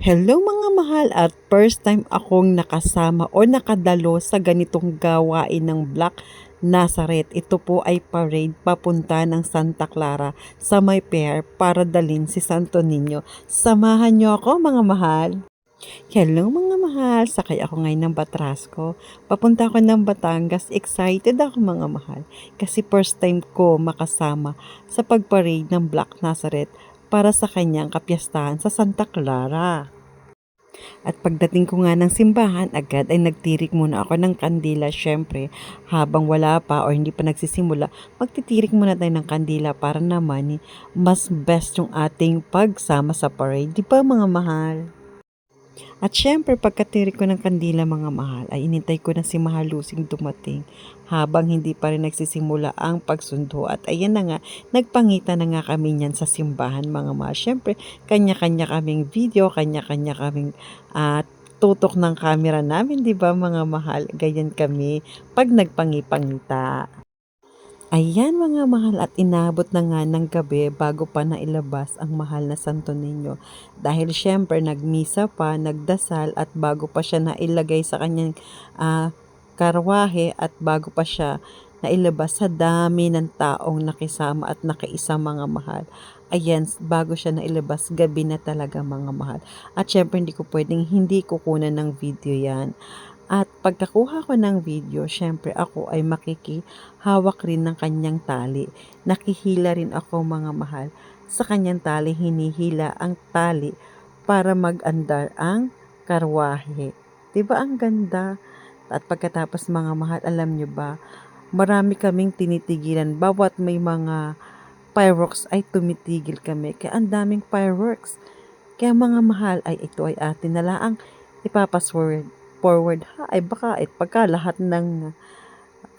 Hello mga mahal at first time akong nakasama o nakadalo sa ganitong gawain ng Black Nazareth. Ito po ay parade papunta ng Santa Clara sa May Fair para dalhin si Santo Niño. Samahan niyo ako mga mahal. Hello mga mahal, sakay ako ngayon ng Batrasco. Papunta ako ng Batangas, excited ako mga mahal. Kasi first time ko makasama sa pagparade ng Black Nazareth para sa kanyang kapiyastahan sa Santa Clara. At pagdating ko nga ng simbahan, agad ay nagtirik muna ako ng kandila. Syempre, habang wala pa or hindi pa nagsisimula, magtitirik muna tayo ng kandila para naman mas best yung ating pagsama sa parade. Di ba mga mahal? At syempre, pagkatirik ko ng kandila mga mahal, ay inintay ko na si Mahalusing dumating habang hindi pa rin nagsisimula ang pagsundo. At ayan na nga, nagpangita na nga kami niyan sa simbahan mga mahal. Syempre, kanya-kanya kaming video, kanya-kanya kaming tutok ng camera namin, di ba mga mahal? Ganyan kami pag nagpangipangita. Ayan mga mahal at inabot na nga ng gabi bago pa nailabas ang mahal na Santo Niño. Dahil syempre nagmisa pa, nagdasal at bago pa siya nailagay sa kanyang karwahe at bago pa siya nailabas sa dami ng taong nakisama at nakaisa mga mahal. Ayan, bago siya nailabas, gabi na talaga mga mahal. At syempre hindi ko pwedeng hindi kukunan ng video yan. At pagkakuha ko ng video, syempre ako ay makikihawak rin ng kanyang tali. Nakihila rin ako mga mahal. Sa kanyang tali, hinihila ang tali para mag-andar ang karwahe. Diba ang ganda? At pagkatapos mga mahal, alam nyo ba, marami kaming tinitigilan. Bawat may mga fireworks ay tumitigil kami. Kaya ang daming fireworks. Kaya mga mahal, ay ito ay atin na lang forward ha, ay baka pagka lahat ng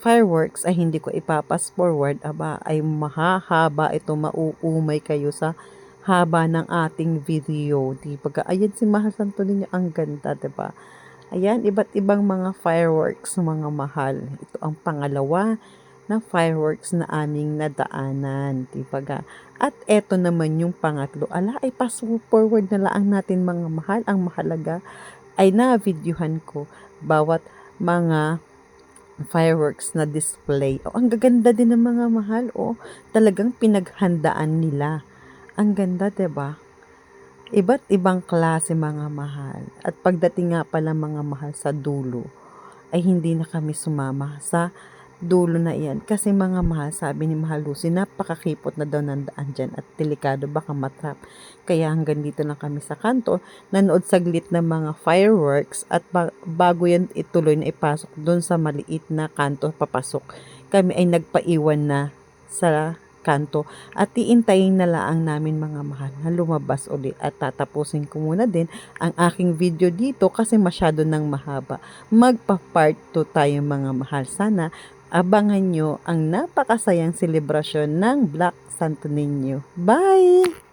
fireworks ay hindi ko ipapas forward, aba ay mahahaba ito, mauumay kayo sa haba ng ating video, di ba? Ayan si Mahal Santo Niño, ang ganda, di ba? Ayan, iba't ibang mga fireworks mga mahal. Ito ang pangalawa na fireworks na aming nadaanan, di ba ga? At eto naman yung pangatlo, ala ay pass forward na lang natin mga mahal, ang mahalaga ay na-videohan ko bawat mga fireworks na display. Oh, ang gaganda din ng mga mahal. Oh, talagang pinaghandaan nila. Ang ganda, 'di ba? Iba't ibang klase mga mahal. At pagdating nga pala mga mahal sa dulo, ay hindi na kami sumama sa dulo na iyan. Kasi mga mahal, sabi ni Mahal Lucy, napakakipot na daw ng daan dyan at delikado baka matrap. Kaya hanggang dito lang kami sa kanto, nanood saglit ng mga fireworks at bago yan ituloy na ipasok doon sa maliit na kanto papasok, kami ay nagpaiwan na sa kanto at iintayin na lang namin mga mahal na lumabas ulit at tatapusin ko muna din ang aking video dito kasi masyado nang mahaba. Magpa-part 2 tayo mga mahal. Sana abangan nyo ang napakasayang selebrasyon ng Black Santo Niño. Bye!